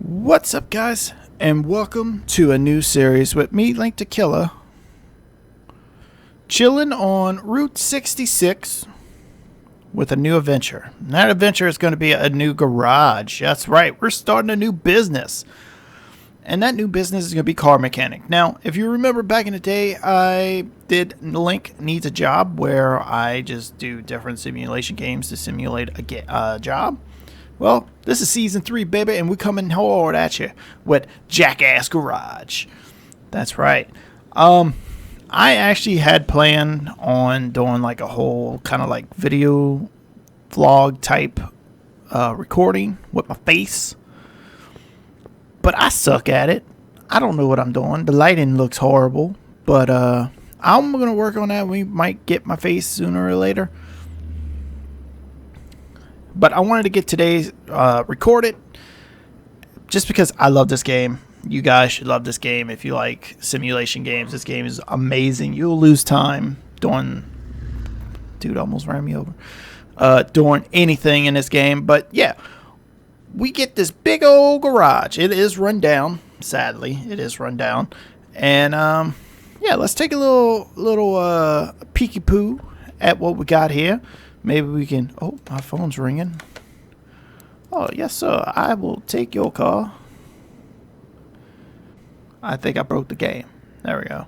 What's up, guys, and welcome to a new series with me, Link to Killer, chilling on Route 66 with a new adventure. And that adventure is going to be a new garage. That's right, we're starting a new business. And that new business is going to be car mechanic. Now, if you remember back in the day, I did Link Needs a Job, where I just do different simulation games to simulate a job. Well, this is season 3, baby, and we're coming hard at you with Jackass Garage. That's right. I actually had planned on doing like a whole kind of like video vlog type recording with my face. But I suck at it. I don't know what I'm doing. The lighting looks horrible. But I'm going to work on that. We might get my face sooner or later. But I wanted to get today's recorded just because I love this game. You guys should love this game if you like simulation games. This game is amazing. You'll lose time doing... Dude almost ran me over. Doing anything in this game. But yeah, we get this big old garage. It is run down. Sadly, it is run down. And yeah, let's take a little peeky poo at what we got here. Maybe we can... Oh, my phone's ringing. Oh, yes, sir. I will take your car. I think I broke the game. There we go.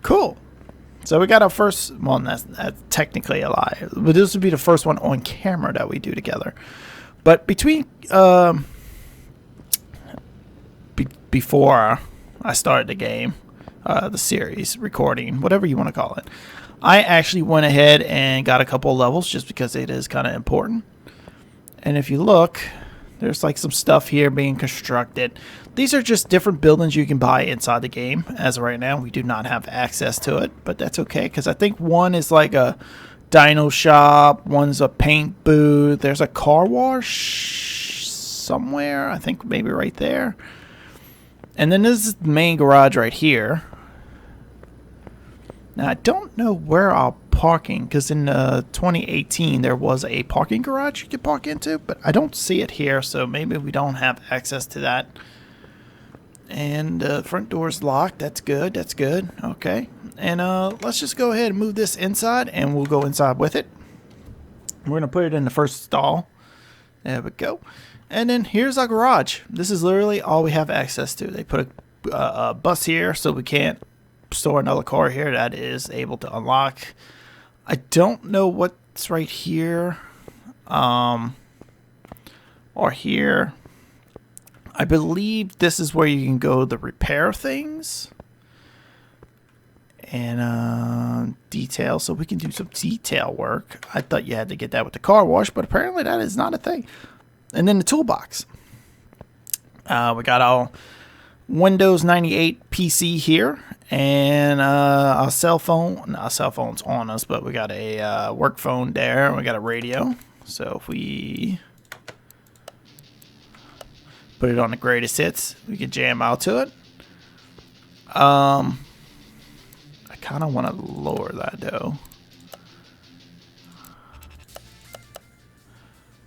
Cool. So we got our first... Well, that's technically a lie. But this would be the first one on camera that we do together. But between... before I started the game, the series, recording, whatever you want to call it, I actually went ahead and got a couple of levels just because it is kind of important. And if you look, there's like some stuff here being constructed. These are just different buildings you can buy inside the game. As of right now, we do not have access to it, but that's okay because I think one is like a dino shop, one's a paint booth, there's a car wash somewhere, I think maybe right there. And then this is the main garage right here. Now, I don't know where I'll parking, because in 2018 there was a parking garage you could park into, but I don't see it here, so maybe we don't have access to that. And the front door's locked. That's good. That's good. Okay. And let's just go ahead and move this inside, and we'll go inside with it. We're going to put it in the first stall. There we go. And then here's our garage. This is literally all we have access to. They put a bus here, so we can't store another car here that is able to unlock. I don't know what's right here or here. I believe this is where you can go to repair things and detail, so we can do some detail work. I thought you had to get that with the car wash, but apparently that is not a thing. And then the toolbox. We got our Windows 98 PC here, and our cell phone. Our cell phone's on us, but we got a work phone there, and we got a radio. So if we put it on the greatest hits, we can jam out to it. I kind of want to lower that though,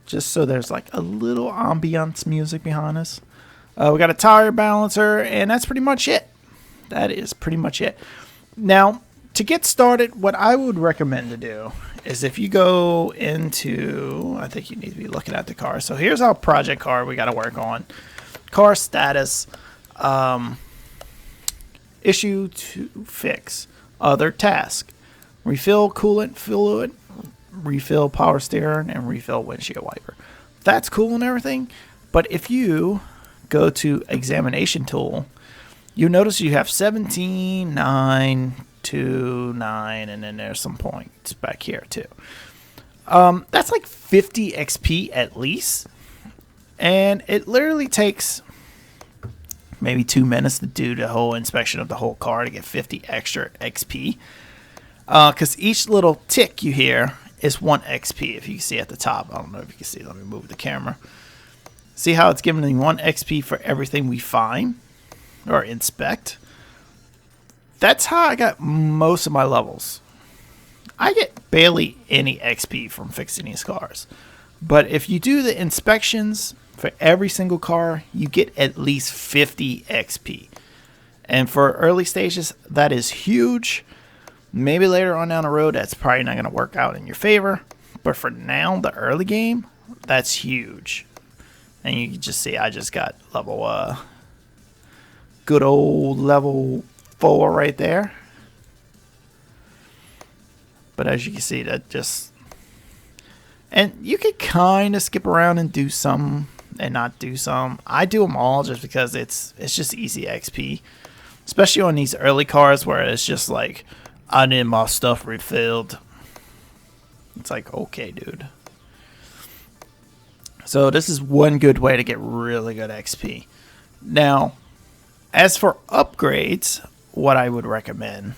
just so there's like a little ambiance music behind us. We got a tire balancer, and that's pretty much it. That is pretty much it. Now, to get started, what I would recommend to do is if you go into... I think you need to be looking at the car. So here's our project car we got to work on. Car status. Issue to fix. Other task. Refill coolant fluid. Refill power steering, and refill windshield wiper. That's cool and everything, but if you go to examination tool, you notice you have 17, 9, 2, 9, and then there's some points back here too. That's like 50 XP at least, and it literally takes maybe 2 minutes to do the whole inspection of the whole car to get 50 extra XP, because each little tick you hear is 1 XP. If you can see at the top, I don't know if you can see. Let me move the camera. See how it's giving me 1 XP for everything we find or inspect? That's how I got most of my levels. I get barely any XP from fixing these cars. But if you do the inspections For every single car, you get at least 50 XP. And for early stages, that is huge. Maybe later on down the road, that's probably not going to work out in your favor. But for now, the early game, that's huge. And you can just see I just got level, good old level 4 right there. But as you can see, that just... And you could kind of skip around and do some and not do some. I do them all just because it's just easy XP. Especially on these early cars where it's just like, I need my stuff refilled. It's like, okay, dude. So this is one good way to get really good XP. Now, as for upgrades, what I would recommend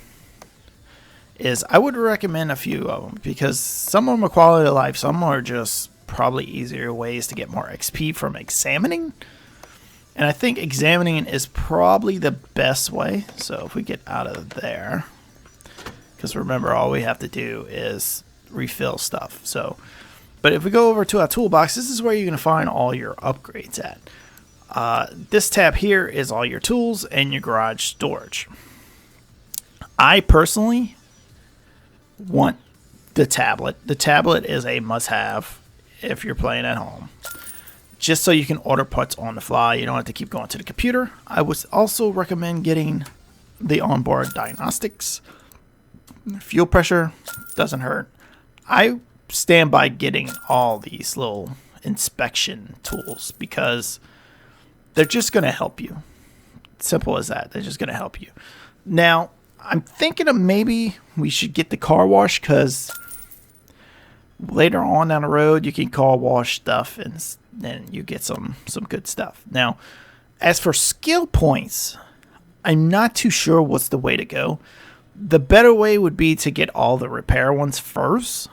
is I would recommend a few of them because some of them are quality of life, some are just probably easier ways to get more XP from examining. And I think examining is probably the best way. So if we get out of there, because remember, all we have to do is refill stuff. So, but if we go over to our toolbox, this is where you're going to find all your upgrades at. This tab here is all your tools and your garage storage. I personally want the tablet. The tablet is a must-have if you're playing at home. Just so you can order parts on the fly. You don't have to keep going to the computer. I would also recommend getting the onboard diagnostics. Fuel pressure doesn't hurt. I stand by getting all these little inspection tools because they're just going to help you. Simple as that. They're just going to help you. Now, I'm thinking of maybe we should get the car wash because later on down the road you can car wash stuff and then you get some good stuff. Now, as for skill points, I'm not too sure what's the way to go. The better way would be to get all the repair ones first,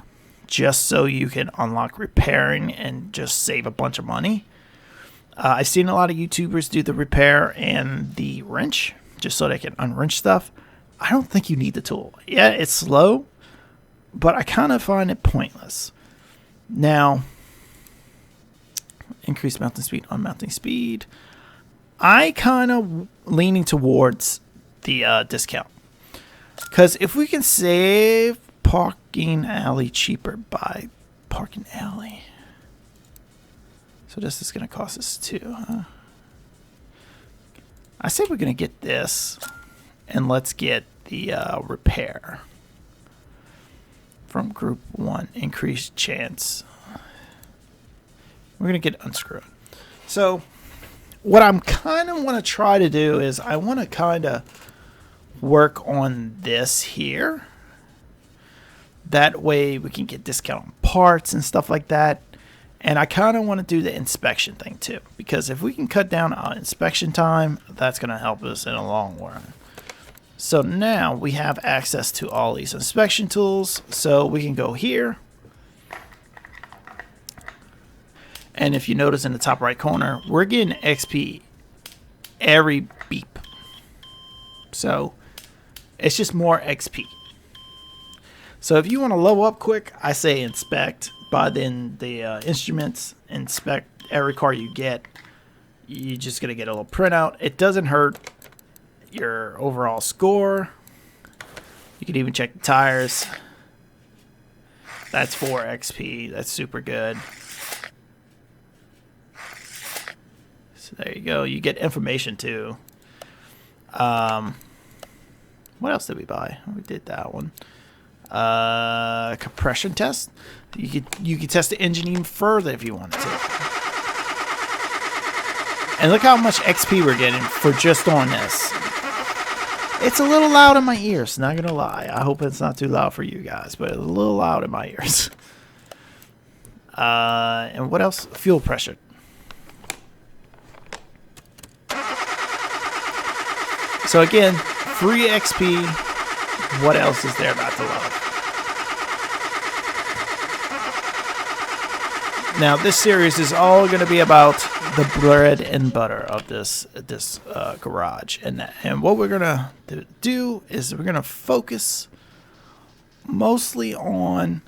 just so you can unlock repairing and just save a bunch of money. I've seen a lot of YouTubers do the repair and the wrench, just so they can unwrench stuff. I don't think you need the tool. Yeah, it's slow, but I kind of find it pointless. Now, increase mounting speed, unmounting speed. I kind of leaning towards the discount. Because if we can save parking alley cheaper by parking alley. So this is going to cost us 2, huh? I say we're going to get this. And let's get the repair from group 1. Increased chance. We're going to get unscrewed. So what I'm kind of want to try to do is I want to kind of work on this here. That way we can get discount on parts and stuff like that. And I kind of want to do the inspection thing too. Because if we can cut down our inspection time, that's going to help us in the long run. So now we have access to all these inspection tools. So we can go here. And if you notice in the top right corner, we're getting XP every beep. So it's just more XP. So if you want to level up quick, I say inspect. By then the instruments, inspect every car you get. You're just going to get a little printout. It doesn't hurt your overall score. You can even check the tires. That's 4 XP. That's super good. So there you go. You get information too. What else did we buy? We did that one. Compression test. You could test the engine even further if you wanted to. And look how much XP we're getting for just on this. It's a little loud in my ears, not gonna lie. I hope it's not too loud for you guys, but it's a little loud in my ears. And what else? Fuel pressure. So again, free XP. What else is there not to love? Now, this series is all going to be about the bread and butter of this garage, and what we're going to do is we're going to focus mostly on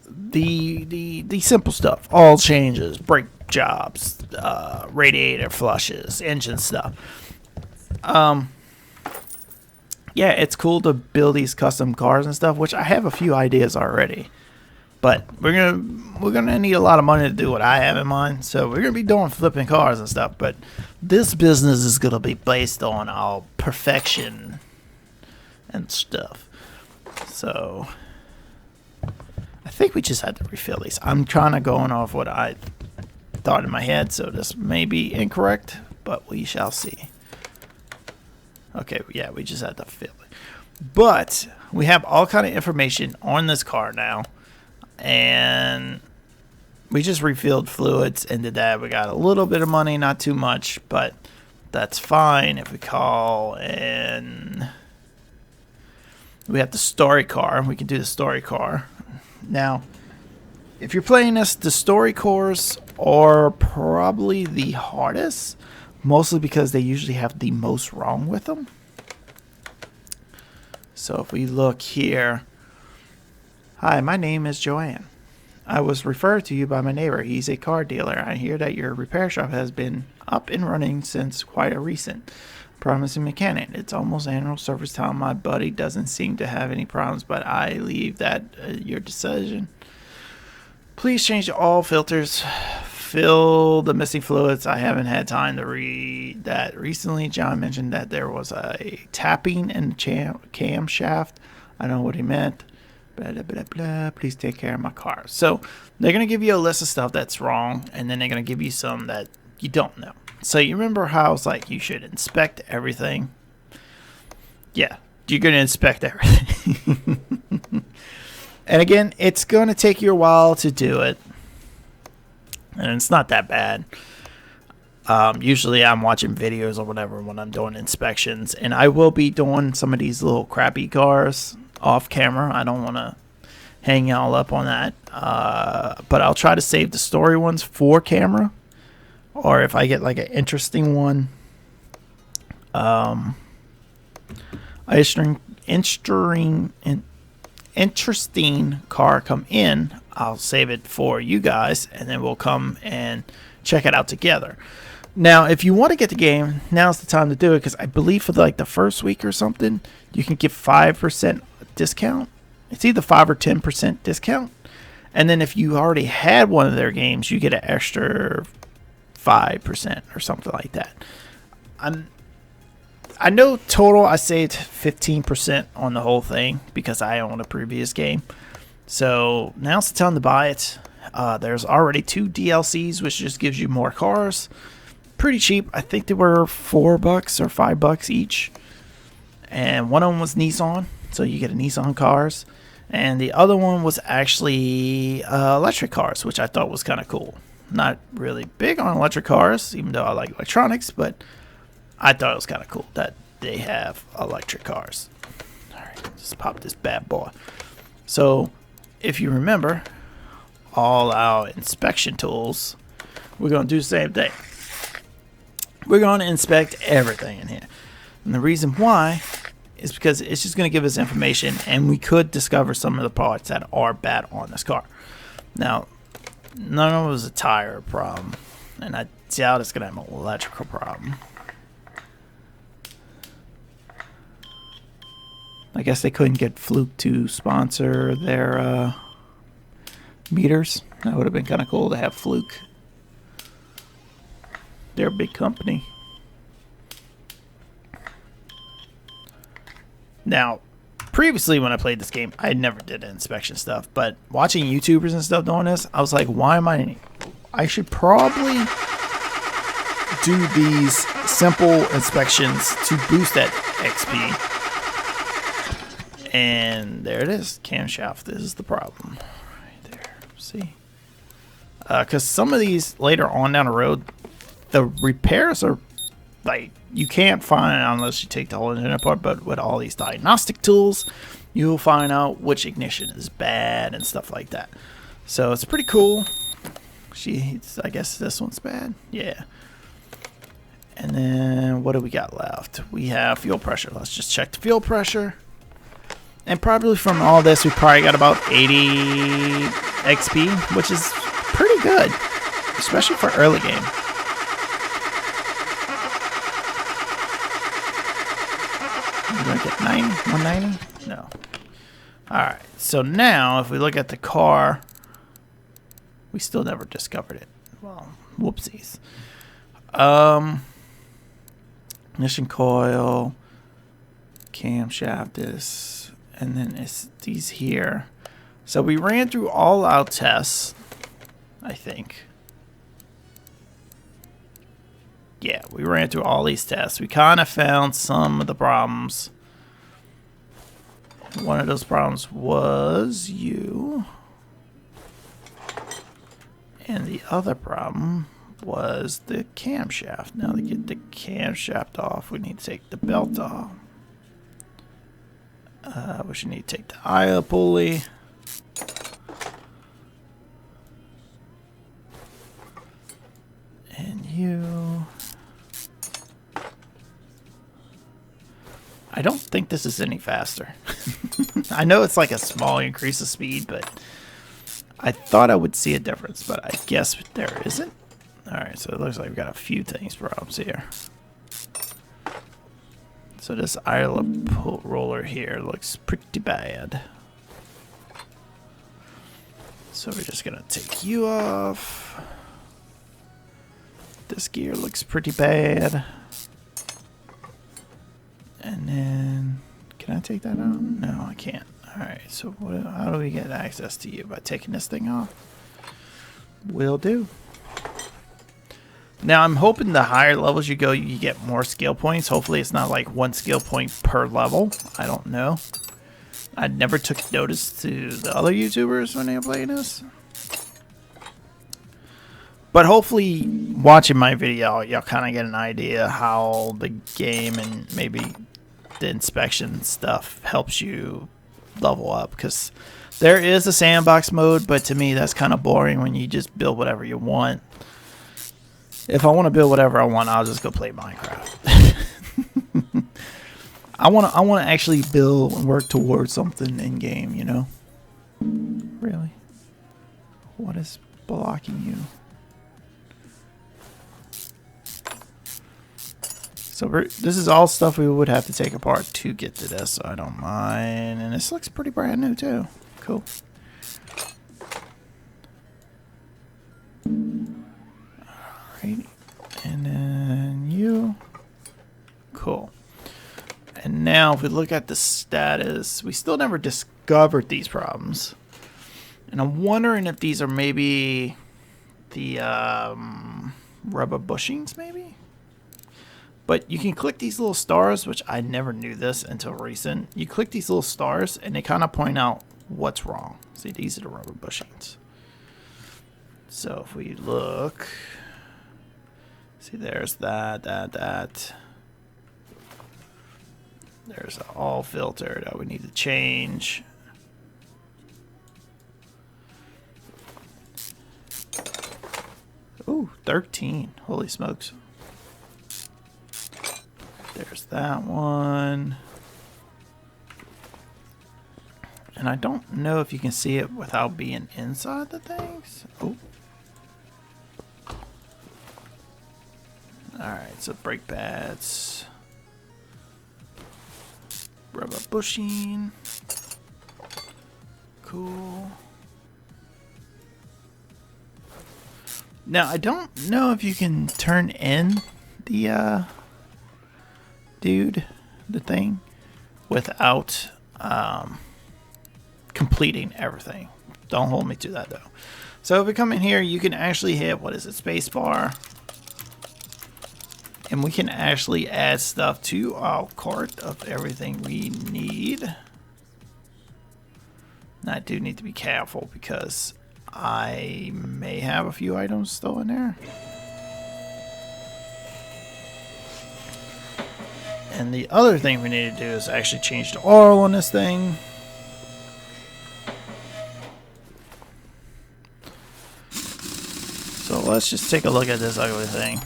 the simple stuff, all changes, brake jobs, radiator flushes, engine stuff. Yeah, it's cool to build these custom cars and stuff, which I have a few ideas already. But we're gonna need a lot of money to do what I have in mind. So we're gonna be doing flipping cars and stuff. But this business is gonna be based on our perfection and stuff. So I think we just had to refill these. I'm kind of going off what I thought in my head, so this may be incorrect, but we shall see. Okay, yeah, we just had to fill it. But we have all kind of information on this car now. And we just refilled fluids and did that. We got a little bit of money, not too much, but that's fine. If we call and we have the story car, we can do the story car. Now, if you're playing this, the story cars are probably the hardest, mostly because they usually have the most wrong with them. So if we look here, hi, my name is Joanne. I was referred to you by my neighbor. He's a car dealer. I hear that your repair shop has been up and running since quite a recent. Promising mechanic. It's almost annual service time. My buddy doesn't seem to have any problems, but I leave that your decision. Please change all filters. Fill the missing fluids. I haven't had time to read that. Recently, John mentioned that there was a tapping in the camshaft. I don't know what he meant. Blah, blah, blah, blah. Please take care of my car. So they're going to give you a list of stuff that's wrong, and then they're going to give you some that you don't know. So you remember how it's like you should inspect everything? Yeah, you're going to inspect everything. And again, it's going to take you a while to do it. And it's not that bad. Usually I'm watching videos or whatever when I'm doing inspections. And I will be doing some of these little crappy cars off camera. I don't want to hang y'all up on that. But I'll try to save the story ones for camera. Or if I get like an interesting one. Interesting car come in, I'll save it for you guys, and then we'll come and check it out together. Now, if you want to get the game, now's the time to do it, because I believe for like the first week or something, you can get 5% discount. It's either 5 or 10% discount, and then if you already had one of their games, you get an extra 5% or something like that. I know total I saved 15% on the whole thing because I own a previous game. So now's the time to buy it. There's already 2 DLCs, which just gives you more cars. Pretty cheap. I think they were $4 or $5 each. And one of them was Nissan, so you get a Nissan cars. And the other one was actually electric cars, which I thought was kind of cool. Not really big on electric cars, even though I like electronics, but I thought it was kind of cool that they have electric cars. Alright, let's pop this bad boy. So, if you remember, all our inspection tools, we're going to do the same thing. We're going to inspect everything in here. And the reason why is because it's just going to give us information, and we could discover some of the parts that are bad on this car. Now, none of it was a tire problem, and I doubt it's going to have an electrical problem. I guess they couldn't get Fluke to sponsor their meters. That would have been kind of cool to have Fluke. They're a big company. Now, previously when I played this game, I never did inspection stuff. But watching YouTubers and stuff doing this, I was like, why am I should probably do these simple inspections to boost that XP. And there it is, camshaft. This is the problem, right there. See, because some of these later on down the road, the repairs are like you can't find it unless you take the whole engine apart. But with all these diagnostic tools, you'll find out which ignition is bad and stuff like that. So it's pretty cool. I guess this one's bad. Yeah. And then what do we got left? We have fuel pressure. Let's just check the fuel pressure. And probably from all this, we probably got about 80 XP, which is pretty good, especially for early game. We're going to get 90, 190? No. Alright, so now if we look at the car, we still never discovered it. Well, whoopsies. Ignition coil, camshaft is, and then it's these here. So we ran through all our tests, I think. Yeah, we ran through all these tests. We kind of found some of the problems. One of those problems was you. And the other problem was the camshaft. Now to get the camshaft off, we need to take the belt off. We should need to take the idler pulley. And you. I don't think this is any faster. I know it's like a small increase of speed, but I thought I would see a difference, but I guess there isn't. Alright, so it looks like we've got a few things problems here. So this idler roller here looks pretty bad. So we're just gonna take you off. This gear looks pretty bad. And then, can I take that out? No, I can't. Alright, so how do we get access to you? By taking this thing off? Will do. Now, I'm hoping the higher levels you go, you get more skill points. Hopefully, it's not like 1 skill point per level. I don't know. I never took notice to the other YouTubers when they were playing this. But hopefully, watching my video, y'all kind of get an idea how the game and maybe the inspection stuff helps you level up. Because there is a sandbox mode, but to me, that's kind of boring when you just build whatever you want. If I want to build whatever I want, I'll just go play Minecraft. I want to actually build and work towards something in game, you know? Really? What is blocking you? So this is all stuff we would have to take apart to get to this, so I don't mind. And this looks pretty brand new too. Cool. Alrighty. And then you. Cool. And now if we look at the status, we still never discovered these problems. And I'm wondering if these are maybe the rubber bushings maybe? But you can click these little stars, which I never knew this until recent. You click these little stars, and they kind of point out what's wrong. See, these are the rubber bushings. So if we look, see, there's that. There's an all filter that we need to change. Ooh, 13. Holy smokes. There's that one. And I don't know if you can see it without being inside the things. Oh. Alright, so brake pads. Rubber bushing. Cool. Now, I don't know if you can turn in the, the thing, without completing everything. Don't hold me to that though. So if we come in here, you can actually hit, what is it, space bar, and we can actually add stuff to our cart of everything we need. And I do need to be careful because I may have a few items still in there. And the other thing we need to do is actually change the oil on this thing. So let's just take a look at this ugly thing.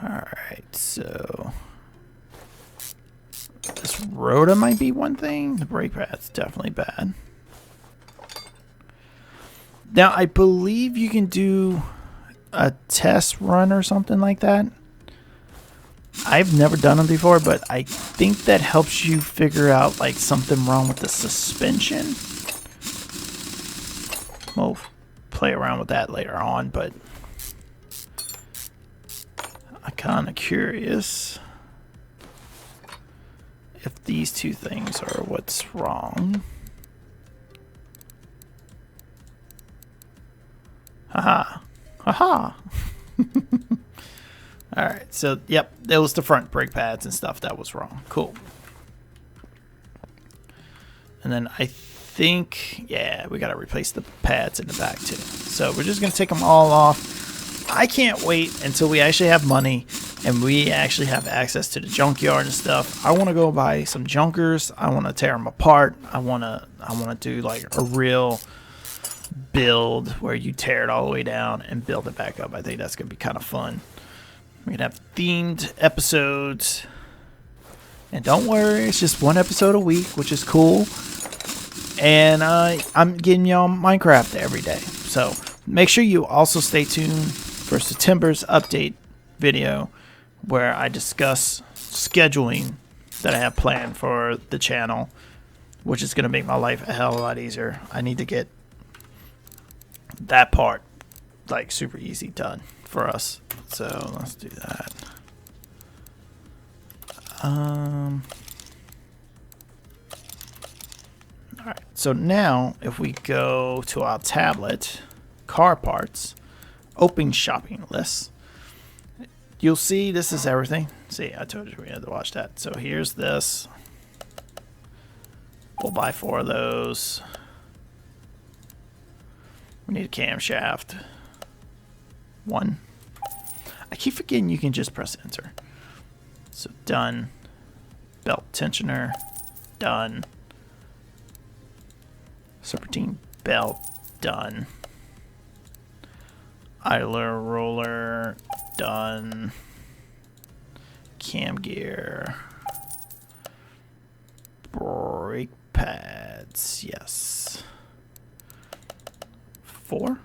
Alright. So this rota might be one thing. The brake pad's definitely bad. Now, I believe you can do a test run or something like that. I've never done them before, but I think that helps you figure out like something wrong with the suspension. We'll play around with that later on, but I'm kind of curious if these two things are what's wrong. Haha. Haha. Alright, so, yep, it was the front brake pads and stuff that was wrong. Cool. And then I think, yeah, we got to replace the pads in the back, too. So we're just going to take them all off. I can't wait until we actually have money and we actually have access to the junkyard and stuff. I want to go buy some junkers. I want to tear them apart. I want to do, like, a real build where you tear it all the way down and build it back up. I think that's going to be kind of fun. We're going to have themed episodes. And don't worry, it's just one episode a week, which is cool. And I'm getting y'all Minecraft every day. So make sure you also stay tuned for September's update video where I discuss scheduling that I have planned for the channel, which is going to make my life a hell of a lot easier. I need to get that part like super easy done for us. So let's do that. Alright, so now if we go to our tablet, car parts, open shopping list, you'll see this is everything. See, I told you we had to watch that. So here's this. We'll buy 4 of those. We need a camshaft. 1. I keep forgetting you can just press enter. So done. Belt tensioner. Done. Serpentine belt. Done. Idler roller. Done. Cam gear. Brake pads. Yes. 4.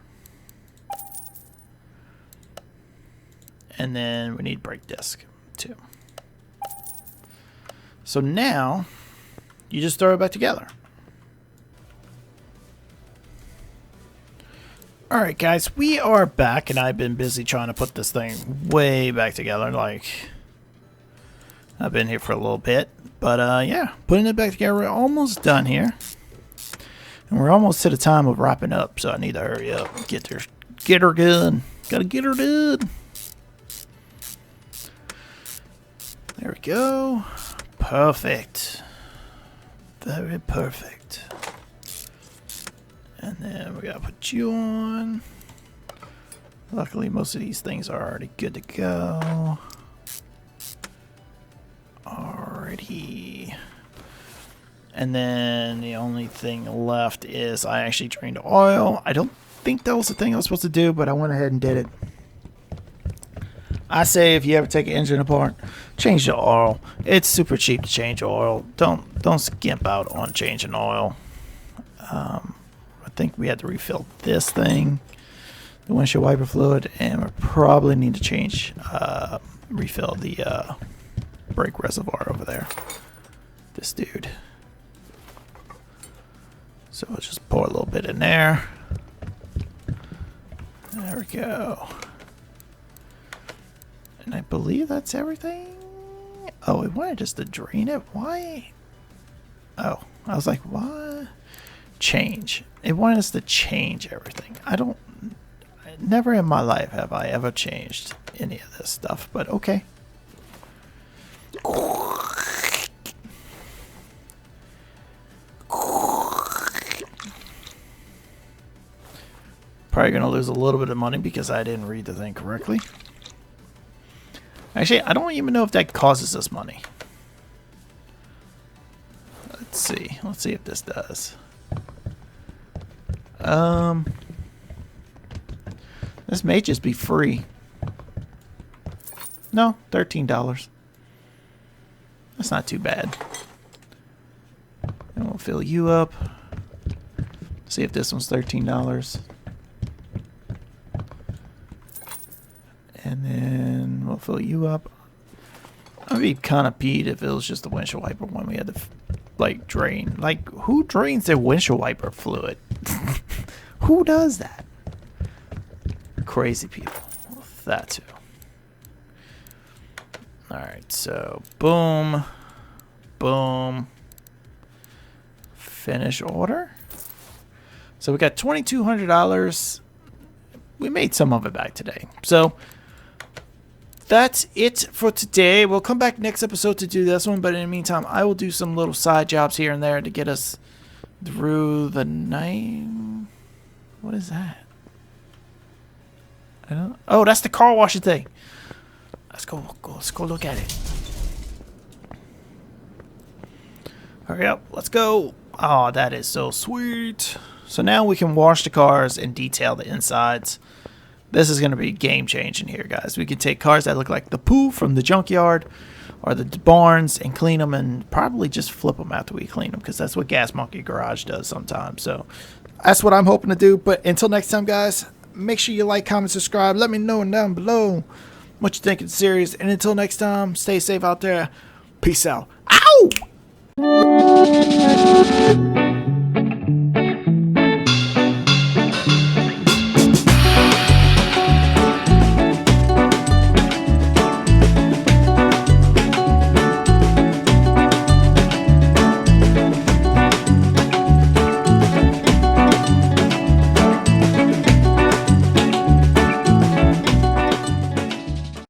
And then we need brake disc 2. So now you just throw it back together. Alright guys, we are back and I've been busy trying to put this thing way back together. Like, I've been here for a little bit. But yeah, putting it back together. We're almost done here. And we're almost to the time of wrapping up, so I need to hurry up and get her done. Gotta get her done. There we go. Perfect. Very perfect. And then we gotta put you on. Luckily, most of these things are already good to go. Alrighty. And then the only thing left is I actually drained oil. I don't think that was the thing I was supposed to do, but I went ahead and did it. I say if you ever take an engine apart, change the oil. It's super cheap to change oil. Don't skimp out on changing oil. I think we had to refill this thing, the windshield wiper fluid, and we probably need to change, refill the brake reservoir over there. This dude. So we'll just pour a little bit in there. There we go. And I believe that's everything. Oh, it wanted us to drain it? Why? Oh, I was like, what? Change. It wanted us to change everything. Never in my life have I ever changed any of this stuff, but okay. Probably going to lose a little bit of money because I didn't read the thing correctly. Actually, I don't even know if that causes us money. Let's see. Let's see if this does. This may just be free. No, $13. That's not too bad. And we'll fill you up. See if this one's $13. And then we'll fill you up. I'd be kind of peed if it was just the windshield wiper one we had to like drain. Like, who drains their windshield wiper fluid? Who does that? Crazy people. That too. Alright, so boom. Boom. Finish order. So we got $2,200. We made some of it back today. So that's it for today. We'll come back next episode to do this one, but in the meantime, I will do some little side jobs here and there to get us through the night. What is that? I don't. Oh, that's the car washing thing. Let's go look at it. Hurry up. Let's go. Oh, that is so sweet. So now we can wash the cars and detail the insides. This is going to be game changing here, guys. We can take cars that look like the poo from the junkyard or the barns and clean them and probably just flip them after we clean them, because that's what Gas Monkey Garage does sometimes. So that's what I'm hoping to do. But until next time, guys, make sure you like, comment, subscribe. Let me know down below what you think of the series. And until next time, stay safe out there. Peace out. Ow!